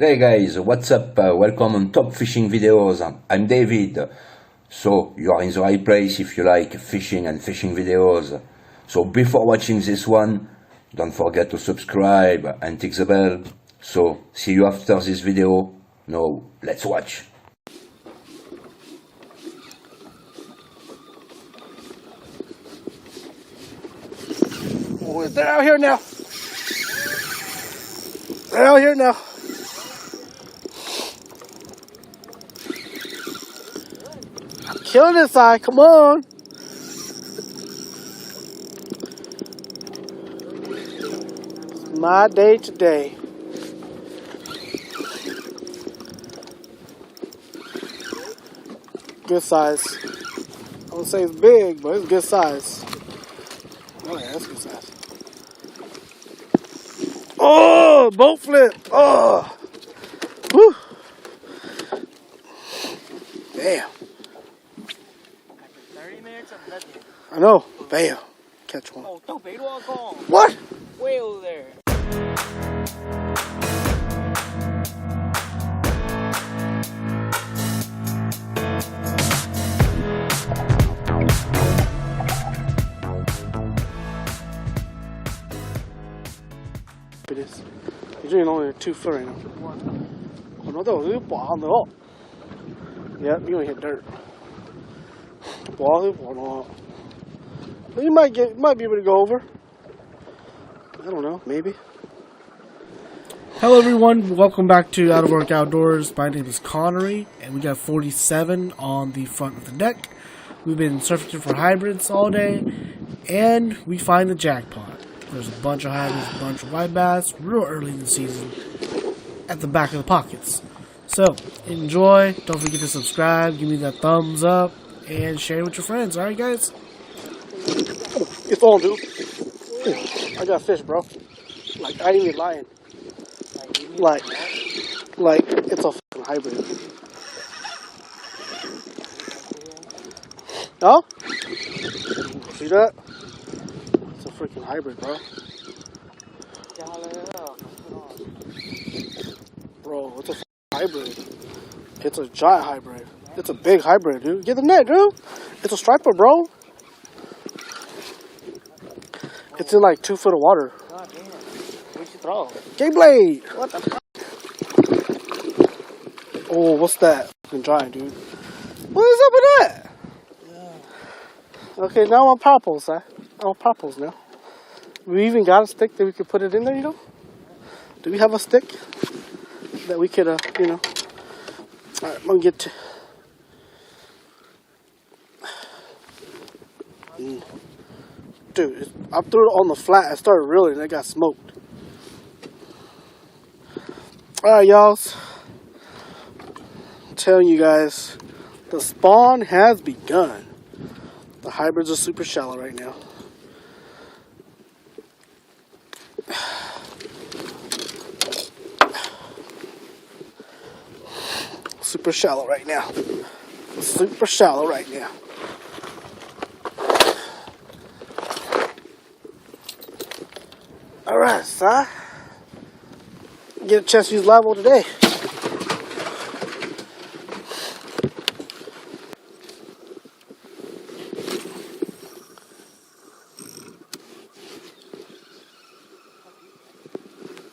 Hey guys, what's up? Welcome on Top Fishing Videos. I'm David. So you are in the right place if you like fishing and fishing videos. So before watching this one, don't forget to subscribe and tick the bell. So see you after this video. Now let's watch. Oh, they're out here now. They're out here now. Kill this eye, come on. It's my day today. Good size. I wouldn't say it's big, but it's good size. Oh yeah, that's good size. Oh, boat flip. Oh. Woo. Damn. 30 minutes of nothing. I know. Bam. Catch one. Oh, don't bait all gone. What? Way over there. It is. You're doing only a 2 foot right now. Oh no, that was a ball on the hole. Yep, you ain't hit dirt. Ball, no. You might be able to go over. I don't know, maybe. Hello everyone, welcome back to Out of Work Outdoors. My name is Connery, and we got 47 on the front of the deck. We've been surfing for hybrids all day, and we find the jackpot. There's a bunch of hybrids, a bunch of white bass, real early in the season, at the back of the pockets. So, enjoy, don't forget to subscribe, give me that thumbs up, and share it with your friends, alright guys? It's on, dude. I got fish, bro. Like, I ain't even lying. Like, it's a fucking hybrid. No? See that? It's a freaking hybrid, bro. Bro, it's a fucking hybrid. It's a giant hybrid. It's a big hybrid, dude. Get the net, dude. It's a striper, bro. It's in like 2 foot of water. God damn. Where'd you throw? Game blade. What the fuck? Oh, what's that? Fucking giant, dude. What is up with that? Yeah. Okay, now I'm on popples, huh? I'm on popples now. We even got a stick that we could put it in there, you know? Do we have a stick that we could, you know? Alright, I'm gonna get to... Dude, I threw it on the flat. I started reeling and it got smoked. Alright, y'all. I'm telling you guys, the spawn has begun. The hybrids are super shallow right now. Super shallow right now. Super shallow right now. Alright, son. Get a chance to use live today.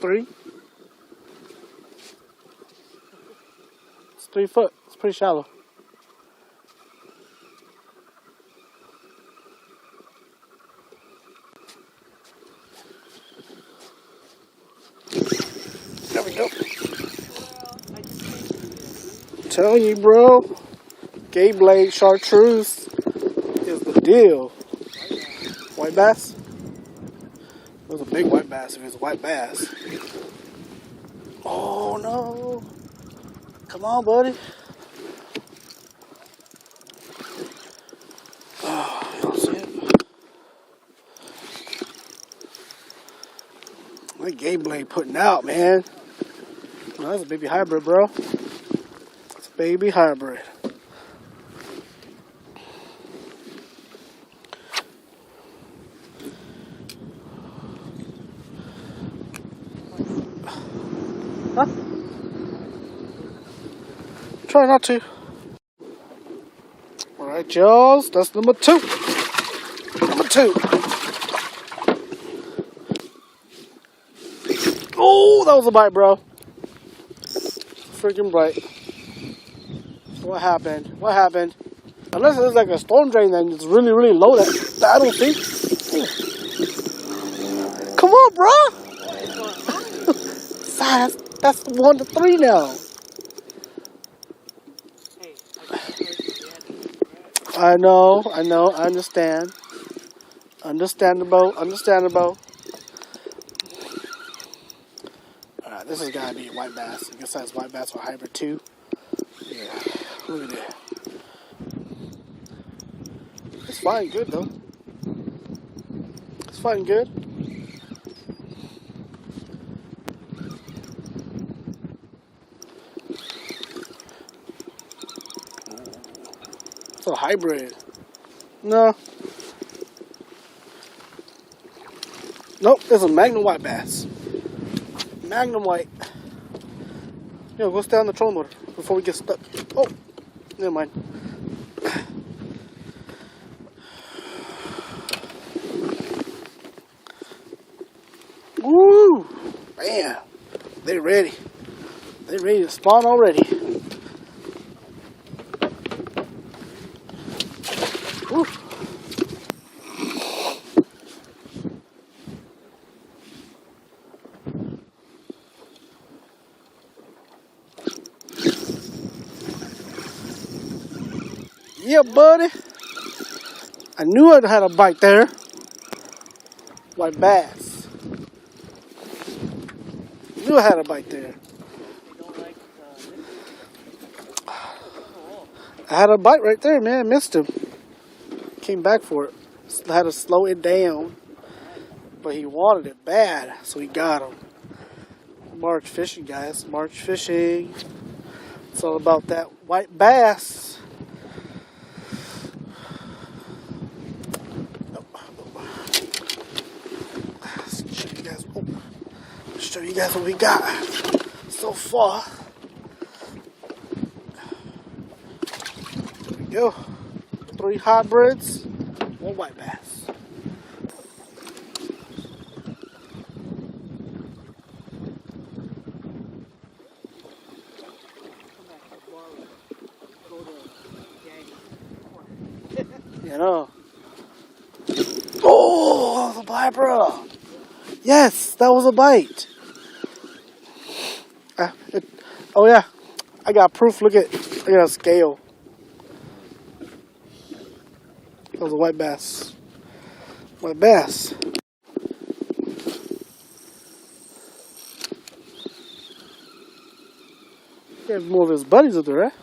Three. It's 3 foot. It's pretty shallow. There we go. I'm telling you, bro. Gay blade chartreuse is the deal. White bass? It was a big white bass if it's a white bass. Oh no. Come on, buddy. Oh, you don't see it? That gay blade putting out, man. Oh, that's a baby hybrid, bro. It's a baby hybrid. Huh? Try not to. Alright, Jaws. That's number 2. Number 2. Oh, that was a bite, bro. Freaking bite. What happened? What happened? Unless it's like a storm drain, then it's really, really low. That I don't think. Come on, bro. That's 1 to 3 now. I know. I understand. Understandable. Alright, this has got to be a white bass. I guess that's white bass or hybrid too. Yeah, look at that. It's fine, good though. It's fine, good. It's a hybrid. No. Nope, it's a Magnum white bass. Magnum white. Yo, go stay on the trolling motor before we get stuck. Oh, never mind. Woo! Man, they're ready. They're ready to spawn already. Woo. Yeah, buddy. I knew I had a bite there. White bass. Knew I had a bite there. I had a bite right there, man. Missed him. Came back for it. I had to slow it down. But he wanted it bad, so he got him. March fishing, guys. March fishing. It's all about that white bass. Show you guys what we got so far. There we go. 3 hybrids, 1 white bass. You know. Oh, that was a bite, bro. Yes, that was a bite. Oh yeah, I got proof. Look at a scale. That was a white bass. White bass. There's more of his buddies up there, right?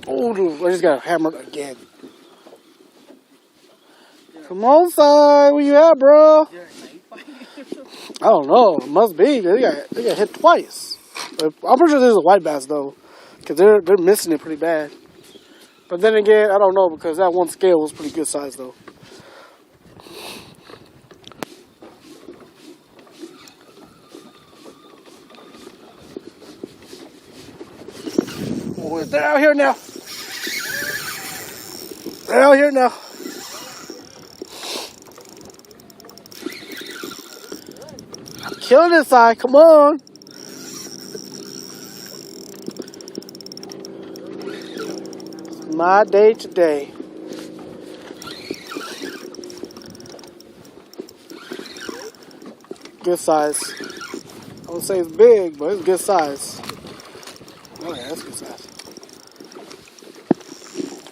Oh, dude, I just got hammered again. Come on, Si. Where you at, bro? I don't know. It must be. They got hit twice. I'm pretty sure this is a white bass, though. Because they're missing it pretty bad. But then again, I don't know. Because that one scale was pretty good size, though. Oh, they're out here now. They're out here now. I'm killing this side. Come on. It's my day today. Good size. I won't say it's big, but it's good size. Oh yeah, that's good size.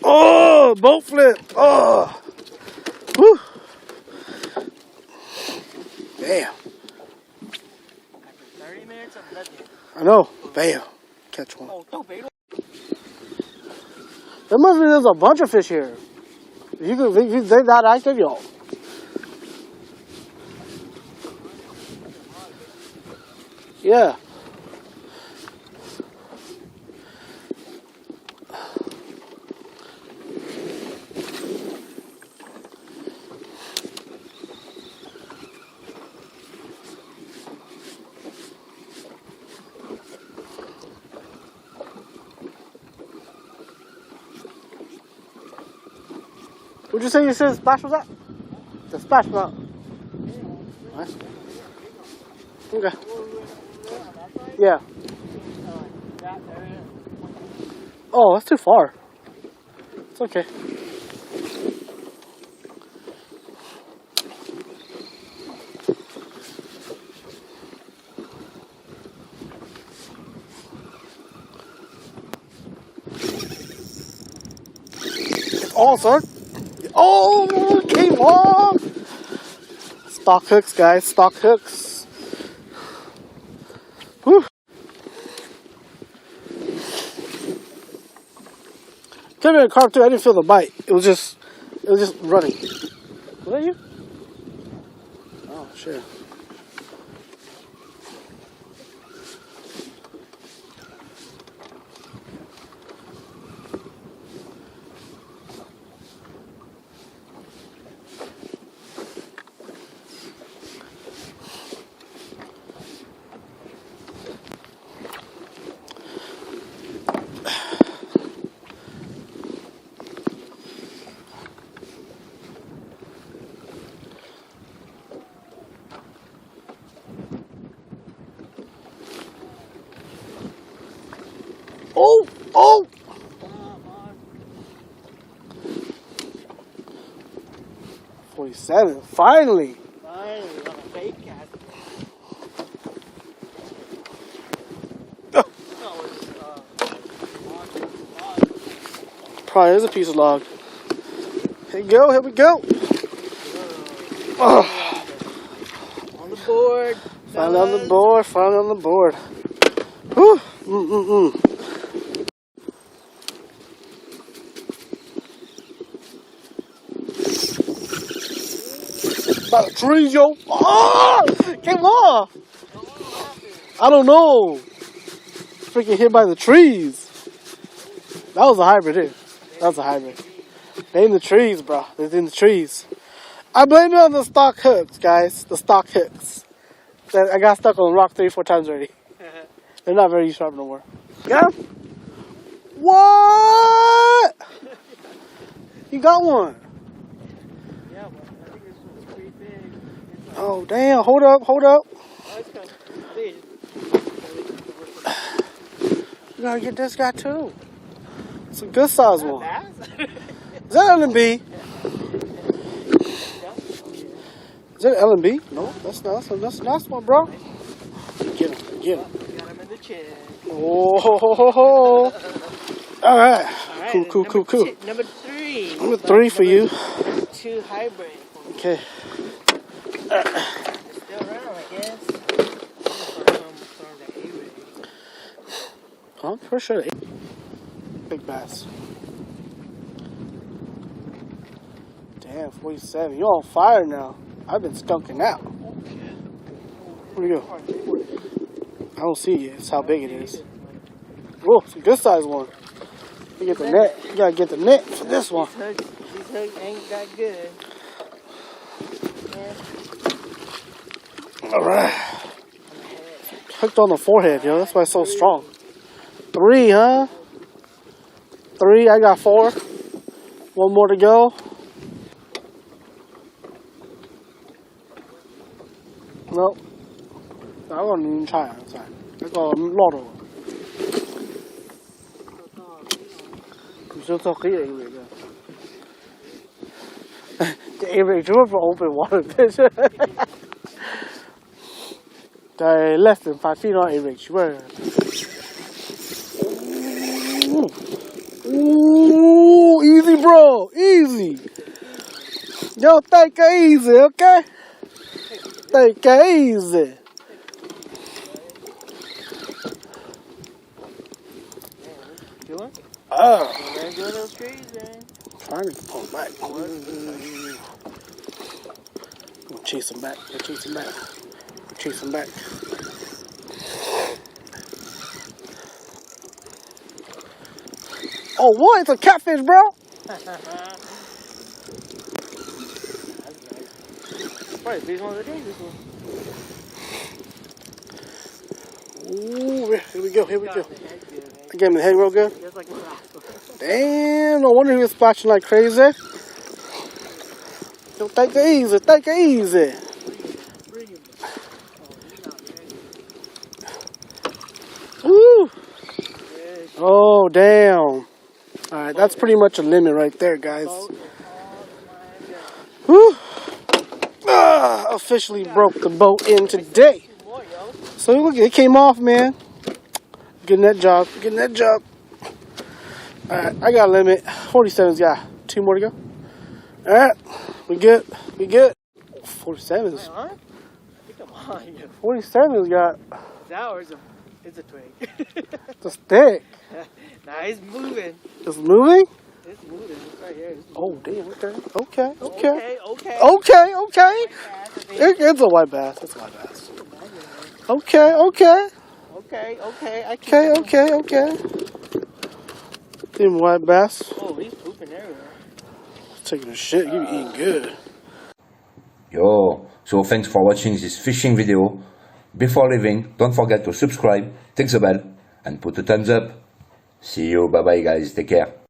Oh, boat flip. Oh. Whew. Damn. After 30 minutes of nothing. I know. Bam. Catch one. Oh, no, baby. There must be there's a bunch of fish here. They're not active, y'all. Yeah. Would you say you said the splash was at? The splash was out. Nice. Okay. Yeah. Oh, that's too far. It's okay. Oh, sir. Oh, came off. Stock hooks, guys. Stock hooks. Whew. Could have been a carp too. I didn't feel the bite. It was just running. Was that you? Oh, shit. Oh! Oh! 47. Finally! Finally, on a fake cast. Probably is a piece of log. Here we go, here we go. Oh. On the board. Finally on the board, finally on the board. Whew. Mm-mm-mm. By the trees, yo. Oh! Came off. I don't know. Freaking hit by the trees. That was a hybrid here. That was a hybrid. They in the trees, bro. They're in the trees. I blame it on the stock hooks, guys. The stock hooks. That I got stuck on rock 3-4 times already. They're not very sharp no more. Got him? What? You got one. Yeah, but I think this one's pretty big. Oh, damn. Hold up, hold up. Oh, it's kind of big. You gotta get this guy too. It's a good size one. Bass? Is that L&B? Is that L&B? No, that's not. That's a nice one, bro. Get him, get him. Got him in the chin. Oh, ho, ho, ho, ho. All right. All right, Cool. Number 3. Number 3 for you. Number 2 hybrid. Okay. Still around, I guess. From the A-rig. I'm for sure. Big bass. Damn, 47. You're on fire now. I've been skunking out. Where'd you go? I don't see it yet. It's how big it is. Whoa, it's a good size one. You get the net. You gotta get the net for this one. These hooks ain't that good. Yeah. Alright. Hooked on the forehead, yo. That's why it's so strong. 3, huh? 3, I got 4. 1 more to go. Nope. I won't even try it. I got a lot of them. I'm still talking to A-rig. The A-rig drew for open water fish. They're less than 5 feet on A-rig. Swear. Ooh, easy, bro. Easy. Yo, take it easy, okay? Take it easy. Oh. Man, doing those trees, man. Trying to pull back. Go chase him back. Go chase him back. Go chase him back. Oh, what? It's a catfish, bro. That's nice. Probably the biggest one of the day, this one. Ooh, here we go. Here we go. That's good, man. I gave him the head real good. Just like the last one. Damn, no wonder he was splashing like crazy. Yo, take it easy. Take it easy. Bring him. Oh, he's not ready. Woo. Yes. Oh, damn. All right, that's pretty much a limit right there, guys. Boat is all Whew. Officially broke the boat in today. more, yo. So look, it came off, man. Getting that job. Getting that job. All right, I got a limit. 47's got 2 more to go. All right, we good. We good. 47's. Huh? Come on, yo. 47's got That is it's a twig. the stick. Nah, it's moving. It's moving. It's moving. It's right here. It's Oh, damn. Okay. Okay. okay. Okay. Okay. Okay. Okay. It's a white bass. It's a white bass. Okay. Okay. Okay. Okay. I keep Okay. going. Okay. Okay. Them white bass. Oh, he's pooping everywhere. Taking a shit. You eating good. Yo, so thanks for watching this fishing video. Before leaving, don't forget to subscribe, click the bell, and put a thumbs up. See you, bye bye guys, take care.